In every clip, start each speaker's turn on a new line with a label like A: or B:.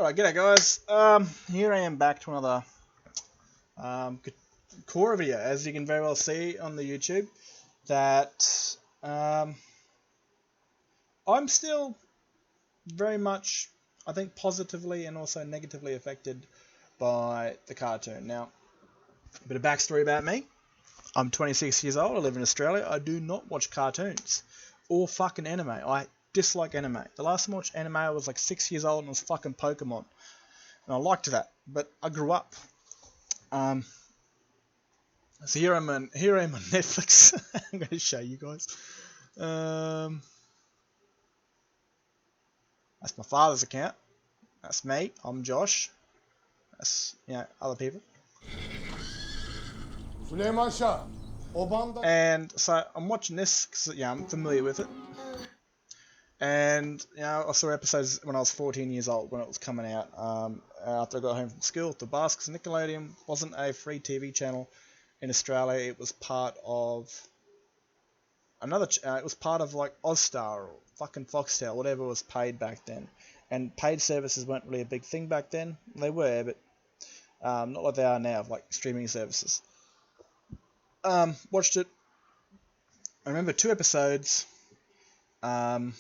A: Alright, g'day guys. Here I am back to another Korra video. As you can very well see on the YouTube, that I'm still very much, I think, positively and also negatively affected by the cartoon. Now, a bit of backstory about me. I'm 26 years old, I live in Australia, I do not watch cartoons or fucking anime. I dislike anime. The last time I watched anime I was like 6 years old and it was fucking Pokemon. And I liked that, but I grew up. So here I'm on Netflix. I'm going to show you guys. That's my father's account. That's me. I'm Josh. That's, other people. And so I'm watching this because I'm familiar with it. And I saw episodes when I was 14 years old when it was coming out. After I got home from school, the Basques Nickelodeon wasn't a free TV channel in Australia. It was part of another. It was part of like Ozstar or fucking Foxtel, whatever was paid back then. And paid services weren't really a big thing back then. They were, but not like they are now, like streaming services. Watched it. I remember 2 episodes. 2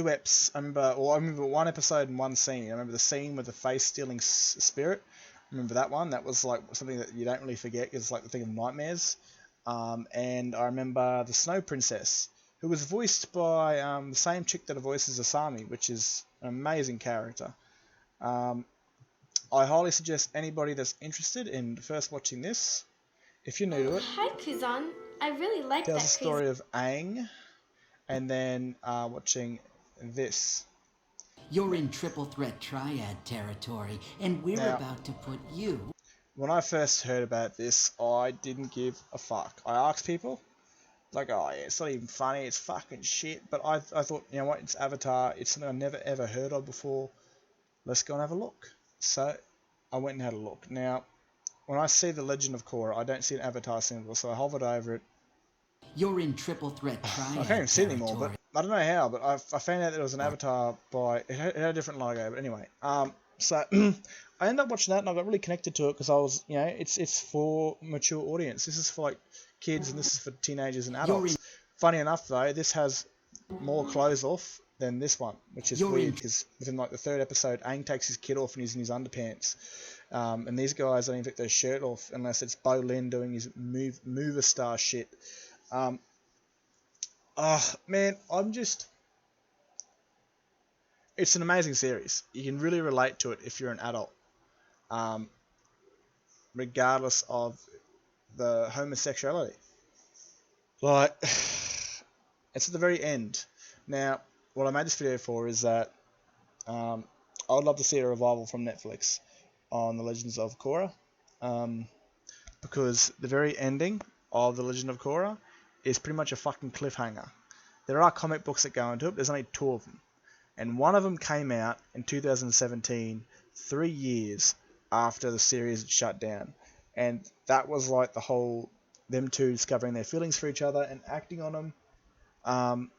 A: eps. I remember 1 episode and 1 scene. I remember the scene with the face-stealing spirit. I remember that one. That was like something that you don't really forget. It's like the thing of nightmares. And I remember the Snow Princess, who was voiced by the same chick that voices Asami, which is an amazing character. I highly suggest anybody that's interested in first watching this, if you're new to it.
B: Hi, Kuzan. I really like that.
A: Tells the story of Aang, and then watching this.
C: You're in triple threat triad territory, and we're about to put you...
A: When I first heard about this, I didn't give a fuck. I asked people, like, oh yeah, it's not even funny, it's fucking shit. But I thought, you know what, it's Avatar, it's something I've never ever heard of before. Let's go and have a look. So I went and had a look. Now, when I see the Legend of Korra, I don't see an Avatar symbol, so I hovered over it.
C: You're in triple threat triad
A: I can't even see it anymore, but I don't know how, but I found out that it was an Avatar by... It had a different logo, but anyway. So I ended up watching that and I got really connected to it because I was, it's for mature audience. This is for like kids and this is for teenagers and adults. Funny enough though, this has more clothes off than this one, which is weird because within like the 3rd episode, Aang takes his kid off and he's in his underpants. And these guys don't even take their shirt off unless it's Bo Lin doing his mover star shit. Man, it's an amazing series. You can really relate to it if you're an adult. Regardless of the homosexuality. Like, it's at the very end. Now, what I made this video for is that I would love to see a revival from Netflix on the Legends of Korra. Because the very ending of the Legend of Korra is pretty much a fucking cliffhanger. There are comic books that go into it, but there's only 2 of them. And one of them came out in 2017, 3 years after the series had shut down. And that was like the whole, them two discovering their feelings for each other and acting on them.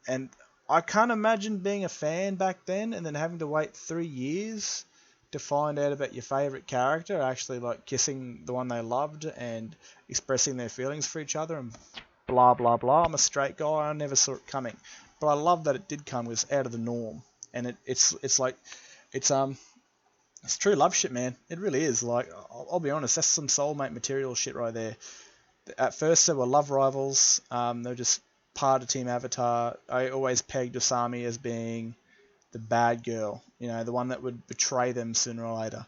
A: And I can't imagine being a fan back then and then having to wait 3 years to find out about your favourite character actually like kissing the one they loved and expressing their feelings for each other and blah blah blah. I'm a straight guy, I never saw it coming. But I love that it did come, it was out of the norm. And it's true love shit, man. It really is. Like, I'll be honest, that's some soulmate material shit right there. At first, they were love rivals. They were just part of Team Avatar. I always pegged Asami as being the bad girl, the one that would betray them sooner or later.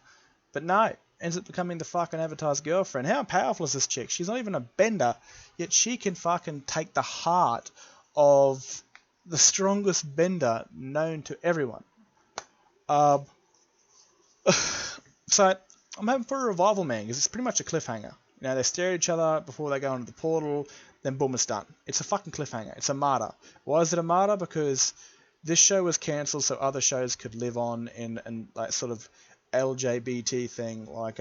A: But no, ends up becoming the fucking Avatar's girlfriend. How powerful is this chick? She's not even a bender, yet she can fucking take the heart of the strongest bender known to everyone. So I'm hoping for a revival, man, because it's pretty much a cliffhanger. They stare at each other before they go into the portal, then boom, it's done. It's a fucking cliffhanger. It's a martyr. Why is it a martyr? Because this show was cancelled so other shows could live on in like sort of LGBT thing, like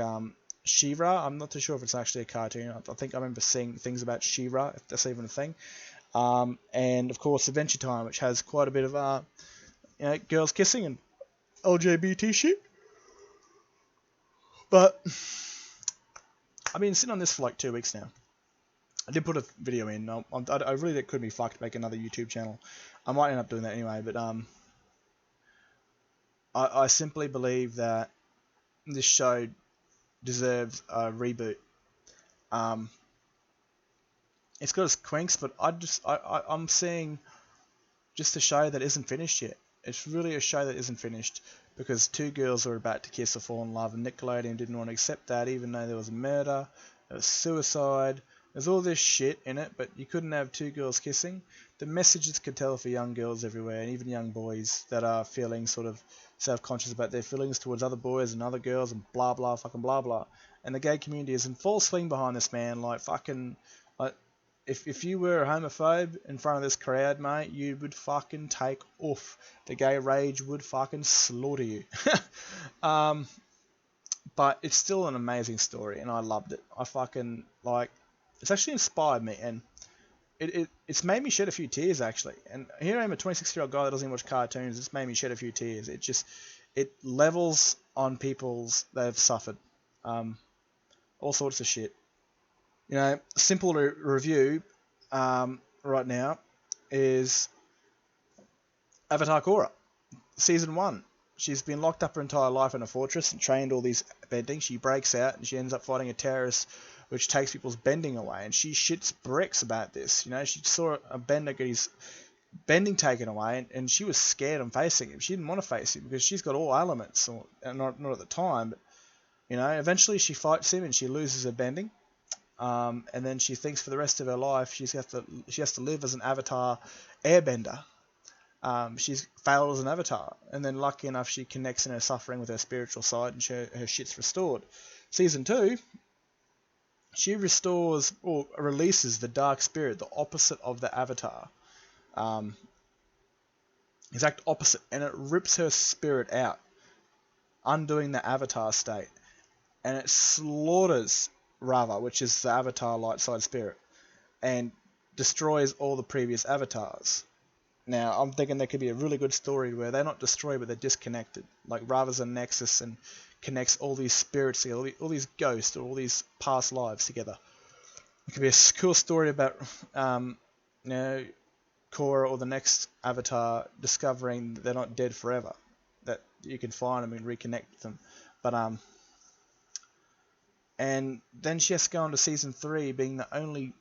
A: She-Ra. I'm not too sure if it's actually a cartoon. I think I remember seeing things about She-Ra, if that's even a thing. And of course Adventure Time, which has quite a bit of girls kissing and LGBT shit. But I've been sitting on this for like 2 weeks now. I did put a video in. I really couldn't be fucked to make another YouTube channel. I might end up doing that anyway, but I simply believe that this show deserves a reboot. It's got its quinks, but I'm seeing just a show that isn't finished yet. It's really a show that isn't finished because two girls were about to kiss or fall in love, and Nickelodeon didn't want to accept that, even though there was murder, there was suicide, there's all this shit in it, but you couldn't have two girls kissing. The messages could tell for young girls everywhere, and even young boys that are feeling sort of self-conscious about their feelings towards other boys and other girls and blah blah fucking blah blah. And the gay community is in full swing behind this man, like fucking like. If you were a homophobe in front of this crowd, mate, you would fucking take off. The gay rage would fucking slaughter you. But it's still an amazing story, and I loved it. I fucking, like, it's actually inspired me, and it's made me shed a few tears, actually. And here I am, a 26-year-old guy that doesn't even watch cartoons. It's made me shed a few tears. It levels on people's that have suffered. All sorts of shit. Simple review right now is Avatar Korra, Season 1. She's been locked up her entire life in a fortress and trained all these bending. She breaks out and she ends up fighting a terrorist which takes people's bending away. And she shits bricks about this. She saw a bender get his bending taken away and she was scared of facing him. She didn't want to face him because she's got all elements, not at the time. But, eventually she fights him and she loses her bending. And then she thinks for the rest of her life she has to live as an avatar airbender. She's failed as an avatar, and then lucky enough she connects in her suffering with her spiritual side, and her shit's restored. Season 2, she restores or releases the dark spirit, the opposite of the avatar. Exact opposite, and it rips her spirit out, undoing the avatar state, and it slaughters Rava, which is the avatar light side spirit, and destroys all the previous avatars. Now, I'm thinking there could be a really good story where they're not destroyed, but they're disconnected. Like Rava's a nexus and connects all these spirits together, all these ghosts, or all these past lives together. It could be a cool story about, Korra or the next avatar discovering they're not dead forever. That you can find them and reconnect with them. But, and then she has to go on to Season 3 being the only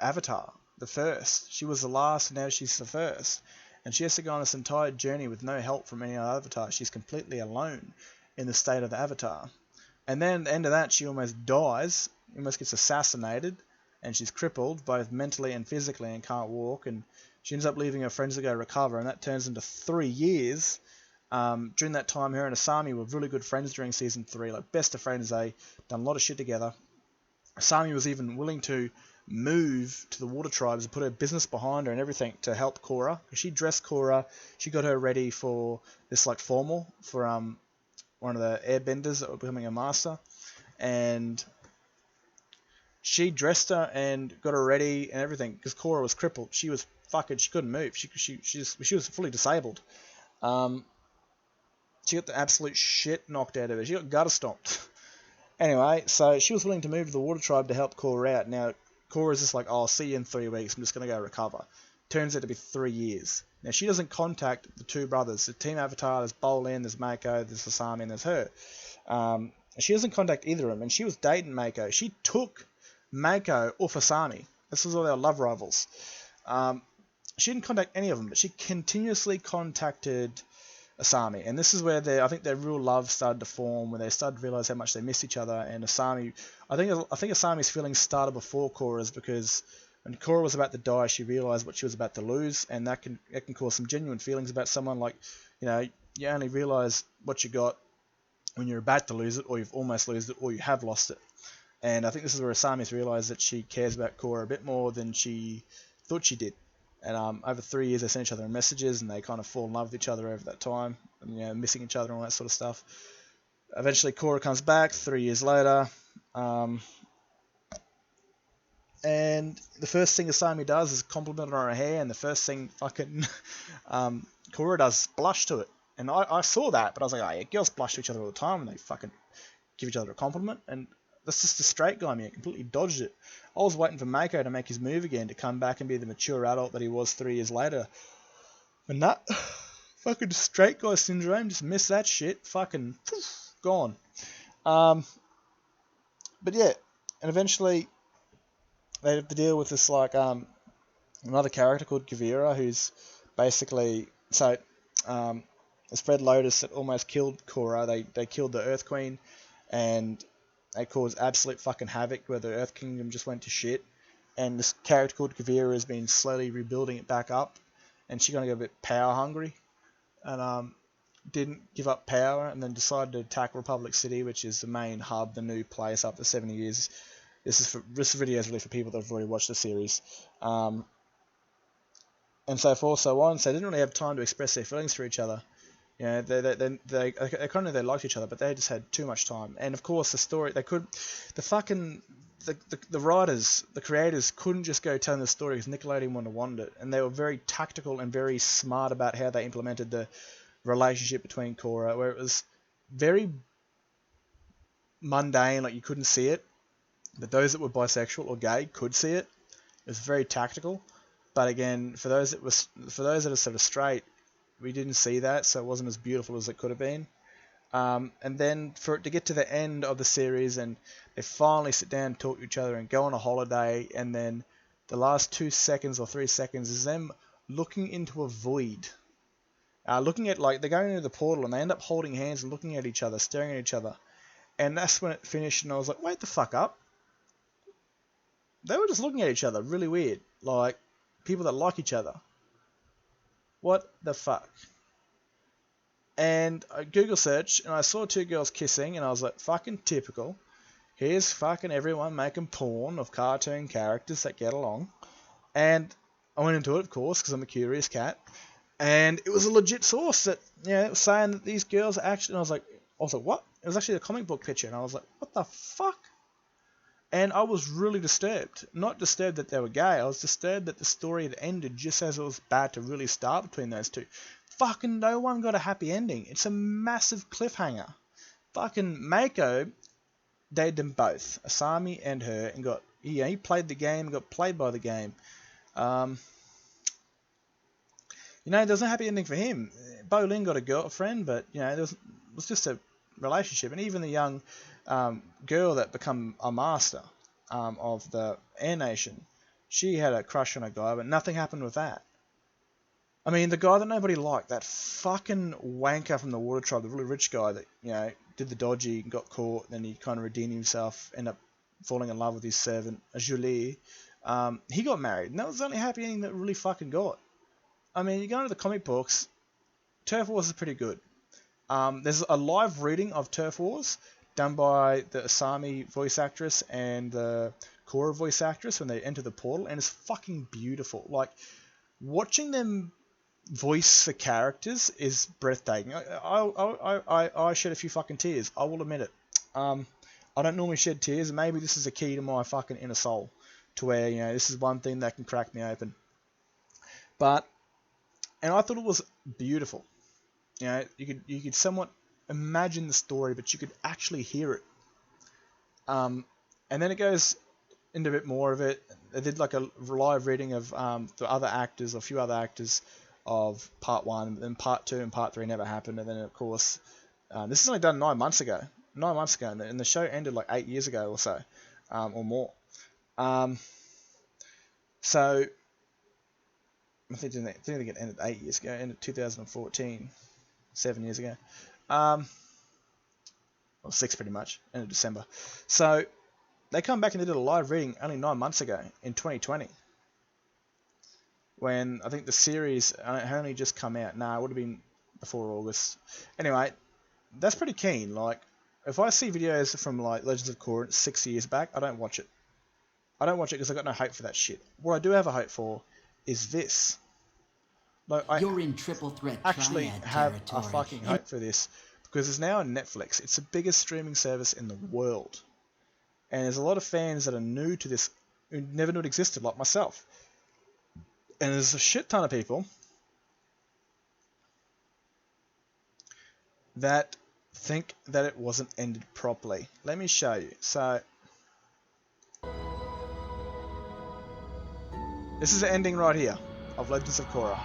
A: avatar. The first. She was the last, and now she's the first. And she has to go on this entire journey with no help from any other avatar. She's completely alone in the state of the avatar. And then at the end of that, she almost dies, almost gets assassinated, and she's crippled, both mentally and physically, and can't walk. And she ends up leaving her friends to go recover, and that turns into 3 years. During that time, her and Asami were really good friends during Season 3, like best of friends. They done a lot of shit together. Asami was even willing to move to the water tribes and put her business behind her and everything to help Korra. She dressed Korra, she got her ready for this like formal for one of the airbenders that were becoming a master, and she dressed her and got her ready and everything because Korra was crippled. She was fucking, she couldn't move. She was fully disabled. She got the absolute shit knocked out of her. She got gutter stomped. Anyway, so she was willing to move to the water tribe to help Korra out. Now Korra's just like, I'll see you in 3 weeks, I'm just going to go recover. Turns out to be 3 years. Now, she doesn't contact the two brothers. The Team Avatar, there's Bolin, there's Mako, there's Asami, and there's her. She doesn't contact either of them, and she was dating Mako. She took Mako off Asami. This was all their love rivals. She didn't contact any of them, but she continuously contacted Asami, and this is where I think their real love started to form, when they started to realize how much they missed each other. And Asami, I think Asami's feelings started before Korra's, because when Korra was about to die, she realized what she was about to lose, and that can cause some genuine feelings about someone. Like, you only realize what you got when you're about to lose it, or you've almost lost it, or you have lost it. And I think this is where Asami's realized that she cares about Korra a bit more than she thought she did. And over 3 years, they sent each other messages, and they kind of fall in love with each other over that time, and, missing each other and all that sort of stuff. Eventually, Korra comes back 3 years later, and the first thing Asami does is compliment her on her hair, and the first thing fucking Korra does blush to it. And I saw that, but I was like, oh yeah, girls blush to each other all the time and they fucking give each other a compliment. And that's just the straight guy in me. I completely dodged it. I was waiting for Mako to make his move again, to come back and be the mature adult that he was 3 years later. And that fucking straight guy syndrome, just missed that shit. Fucking poof, gone. But yeah, and eventually they have to deal with this like another character called Kavira, who's basically it's Red Lotus that almost killed Korra. They killed the Earth Queen, and they caused absolute fucking havoc where the Earth Kingdom just went to shit. And this character called Kavira has been slowly rebuilding it back up, and she kind of got a bit power hungry, and didn't give up power, and then decided to attack Republic City, which is the main hub, the new place after 70 years. This video is really for people that have already watched the series. And so forth, so on. So they didn't really have time to express their feelings for each other. You know, they kind of they liked each other, but they just had too much time. And of course, the story the writers, the creators couldn't just go telling the story because Nickelodeon wanted it, and they were very tactical and very smart about how they implemented the relationship between Korra, where it was very mundane, like you couldn't see it, but those that were bisexual or gay could see it. It was very tactical. But again, for those that are sort of straight, we didn't see that, so it wasn't as beautiful as it could have been. And then for it to get to the end of the series, and they finally sit down and talk to each other and go on a holiday, and then the last 2 seconds or 3 seconds is them looking into a void. Looking at, like, they're going into the portal, and they end up holding hands and looking at each other, staring at each other. And that's when it finished, and I was like, wait the fuck up. They were just looking at each other, really weird. Like, people that like each other. What the fuck? And I Google search, and I saw 2 girls kissing, and I was like, fucking typical. Here's fucking everyone making porn of cartoon characters that get along. And I went into it, of course, because I'm a curious cat. And it was a legit source that, it was saying that these girls actually, and I was like, what? It was actually a comic book picture, and I was like, what the fuck? And I was really disturbed. Not disturbed that they were gay, I was disturbed that the story had ended just as it was about to really start between those two. Fucking no one got a happy ending. It's a massive cliffhanger. Fucking Mako dated them both, Asami and her, and he played the game, got played by the game. There was no happy ending for him. Bo Lin got a girlfriend, but it was just a relationship. And even the young girl that become a master of the Air Nation, she had a crush on a guy, but nothing happened with that. I mean, the guy that nobody liked, that fucking wanker from the Water Tribe, the really rich guy that, did the dodgy and got caught, then he kind of redeemed himself, ended up falling in love with his servant, Julie. He got married, and that was the only happy ending that really fucking got. I mean, you go into the comic books, Turf Wars is pretty good. There's a live reading of Turf Wars done by the Asami voice actress and the Korra voice actress when they enter the portal, and it's fucking beautiful. Like, watching them voice the characters is breathtaking. I shed a few fucking tears. I will admit it. I don't normally shed tears, and maybe this is a key to my fucking inner soul, to where this is one thing that can crack me open. And I thought it was beautiful. You could somewhat imagine the story, but you could actually hear it. And then it goes into a bit more of it. They did like a live reading of the other actors, a few other actors of part 1, then part 2 and part 3 never happened. And then of course, this is only done 9 months ago, and the show ended like 8 years ago or so, or more. So I think it ended 8 years ago, ended 2014, 7 years ago. Or 6 pretty much, end of December. So they come back and they did a live reading only 9 months ago in 2020. When I think the series had only just come out. Nah, it would have been before August. Anyway, that's pretty keen. Like, if I see videos from like Legends of Korra 6 years back, I don't watch it. I don't watch it because I've got no hope for that shit. What I do have a hope for is this. Like,
C: You're in triple threat
A: actually
C: triad
A: have
C: territory.
A: a fucking hope for this, because it's now on Netflix. It's the biggest streaming service in the world. And there's a lot of fans that are new to this, who never knew it existed, like myself. And there's a shit ton of people that think that it wasn't ended properly. Let me show you. So this is the ending right here of Legends of Korra.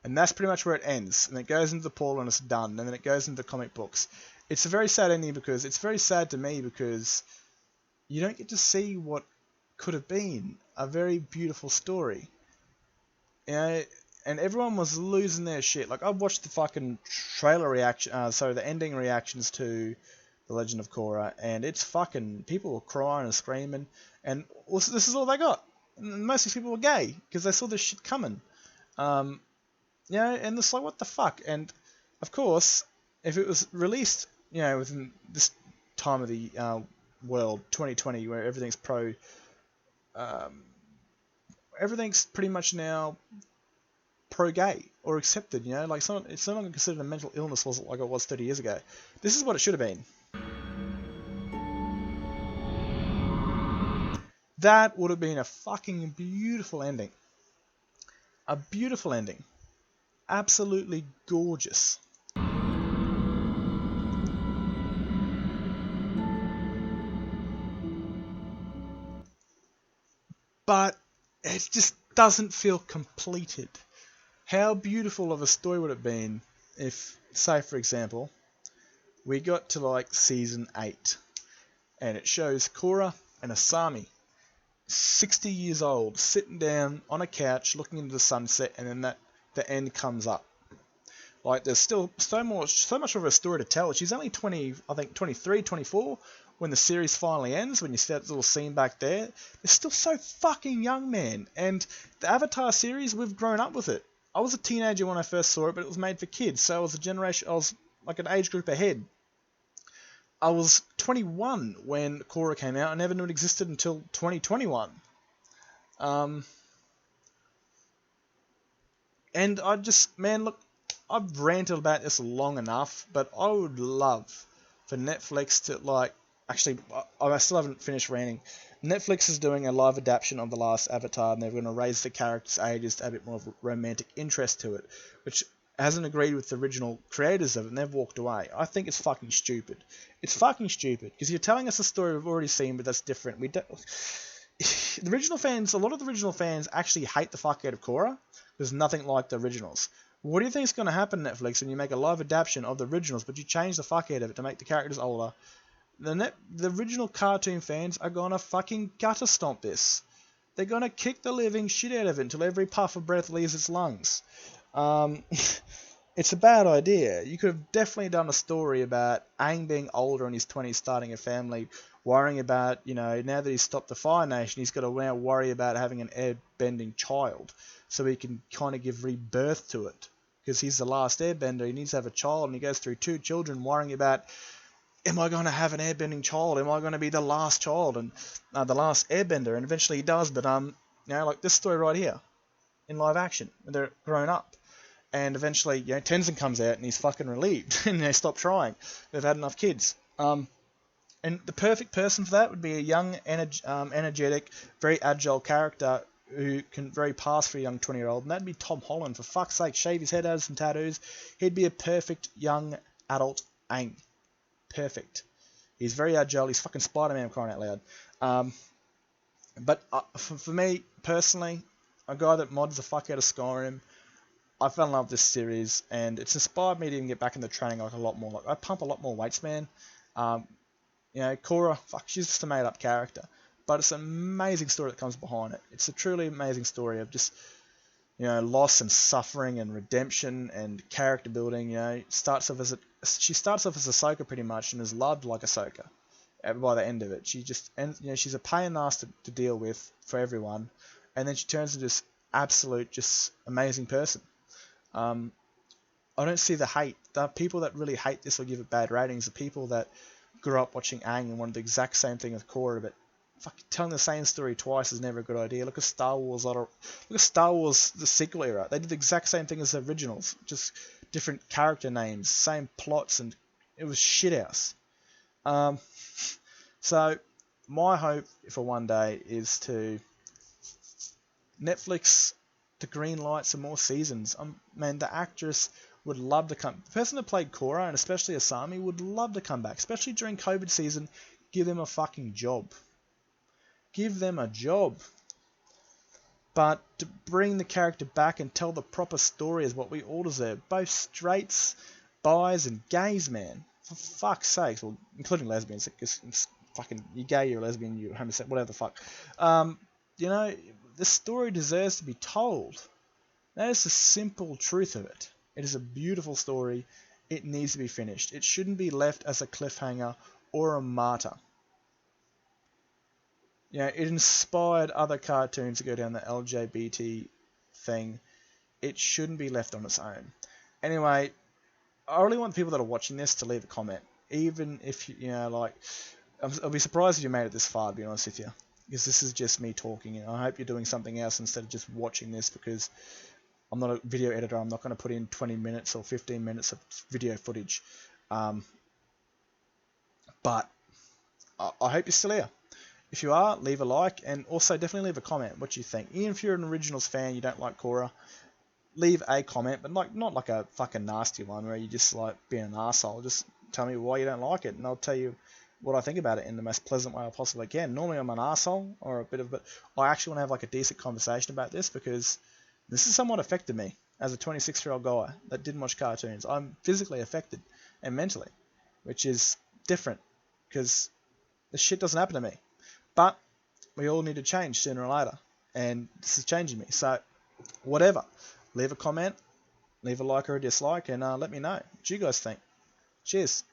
A: And that's pretty much where it ends. And it goes into the portal and it's done. And then it goes into the comic books. It's a very sad ending because it's very sad to me because you don't get to see what could have been a very beautiful story. You know, and everyone was losing their shit. Like, I've watched the fucking trailer reaction, the ending reactions to The Legend of Korra, and it's fucking, people were crying and screaming, and also, this is all they got. And most of these people were gay, because they saw this shit coming. You know, and it's like, what the fuck? And, of course, if it was released, you know, within this time of the world, 2020, where everything's everything's pretty much now pro-gay or accepted, you know, like it's no longer considered a mental illness like it was 30 years ago. This is what it should have been. That would have been a fucking beautiful ending. A beautiful ending. Absolutely gorgeous. But it just doesn't feel completed. How beautiful of a story would it have been if, say for example, we got to like season 8 and it shows Korra and Asami 60 years old sitting down on a couch looking into the sunset, and then the end comes up. Like, there's still so much of a story to tell. She's only 20, I think 23, 24 when the series finally ends, when you see that little scene back there. They're still so fucking young, man. And the Avatar series, we've grown up with it. I was a teenager when I first saw it, but it was made for kids, so I was like an age group ahead. I was 21 when Korra came out. I never knew it existed until 2021. And I just, man, look, I've ranted about this long enough, but I would love for Netflix to, like, actually, I still haven't finished ranting. Netflix is doing a live adaptation of The Last Avatar, and they're going to raise the characters' ages to add a bit more of a romantic interest to it, which hasn't agreed with the original creators of it, and they've walked away. I think it's fucking stupid. It's fucking stupid, because you're telling us a story we've already seen, but that's different. The original fans, a lot of the original fans actually hate the fuck out of Korra. There's nothing like the originals. What do you think is going to happen, Netflix, when you make a live adaptation of the originals, but you change the fuck out of it to make the characters older? The original cartoon fans are going to fucking gutter stomp this. They're going to kick the living shit out of it until every puff of breath leaves its lungs. It's a bad idea. You could have definitely done a story about Aang being older in his 20s, starting a family, worrying about, you know, now that he's stopped the Fire Nation, he's got to now worry about having an air-bending child, so he can kind of give rebirth to it. Because he's the last airbender, he needs to have a child, and he goes through 2 children worrying about, am I going to have an airbending child? Am I going to be the last child and the last airbender? And eventually he does, but you know, like this story right here, in live action, when they're grown up. And eventually, you know, Tenzin comes out and he's fucking relieved, and they stop trying. They've had enough kids. And the perfect person for that would be a young, energetic, very agile character who can very pass for a young 20-year-old, and that'd be Tom Holland. For fuck's sake, shave his head out of some tattoos. He'd be a perfect young adult Aang. Perfect. He's very agile. He's fucking Spider-Man, crying out loud. But for me, personally, a guy that mods the fuck out of Skyrim, I fell in love with this series, and it's inspired me to even get back into training like a lot more. Like, I pump a lot more weights, man. You know, Korra, fuck, she's just a made-up character. But it's an amazing story that comes behind it. It's a truly amazing story of just, you know, loss and suffering and redemption and character building. You know, she starts off as Ahsoka pretty much, and is loved like Ahsoka by the end of it. She just, and you know, she's a pain in the ass to deal with for everyone, and then she turns into this absolute, just amazing person. I don't see the hate. The people that really hate this or give it bad ratings are people that grew up watching Aang and wanted the exact same thing with Korra, but fucking telling the same story twice is never a good idea. Look at Star Wars. The sequel era. They did the exact same thing as the originals, just different character names, same plots, and it was shithouse. So my hope for one day is to Netflix to green light some more seasons. Man, the actress, would love to come. The person that played Korra, and especially Asami, would love to come back, especially during COVID season. Give them a fucking job. Give them a job. But to bring the character back and tell the proper story is what we all deserve. Both straights, bis, and gays, man. For fuck's sakes. Well, including lesbians. It's fucking, you're gay, you're a lesbian, you're homosexual, whatever the fuck. You know, the story deserves to be told. That is the simple truth of it. It is a beautiful story. It needs to be finished. It shouldn't be left as a cliffhanger or a martyr. You know, it inspired other cartoons to go down the LGBT thing. It shouldn't be left on its own. Anyway, I really want people that are watching this to leave a comment. Even if, you know, like, I'll be surprised if you made it this far, to be honest with you. Because this is just me talking, and I hope you're doing something else instead of just watching this, because I'm not a video editor. I'm not going to put in 20 minutes or 15 minutes of video footage. But I hope you're still here. If you are, leave a like, and also definitely leave a comment what you think. Even if you're an Originals fan, you don't like Korra, leave a comment, but like not like a fucking nasty one where you just like being an asshole. Just tell me why you don't like it, and I'll tell you what I think about it in the most pleasant way I possibly can. Normally I'm an asshole or a bit of, but I actually want to have like a decent conversation about this, because this has somewhat affected me as a 26-year-old guy that didn't watch cartoons. I'm physically affected and mentally, which is different because this shit doesn't happen to me. But we all need to change sooner or later, and this is changing me. So whatever, leave a comment, leave a like or a dislike, and let me know what you guys think. Cheers.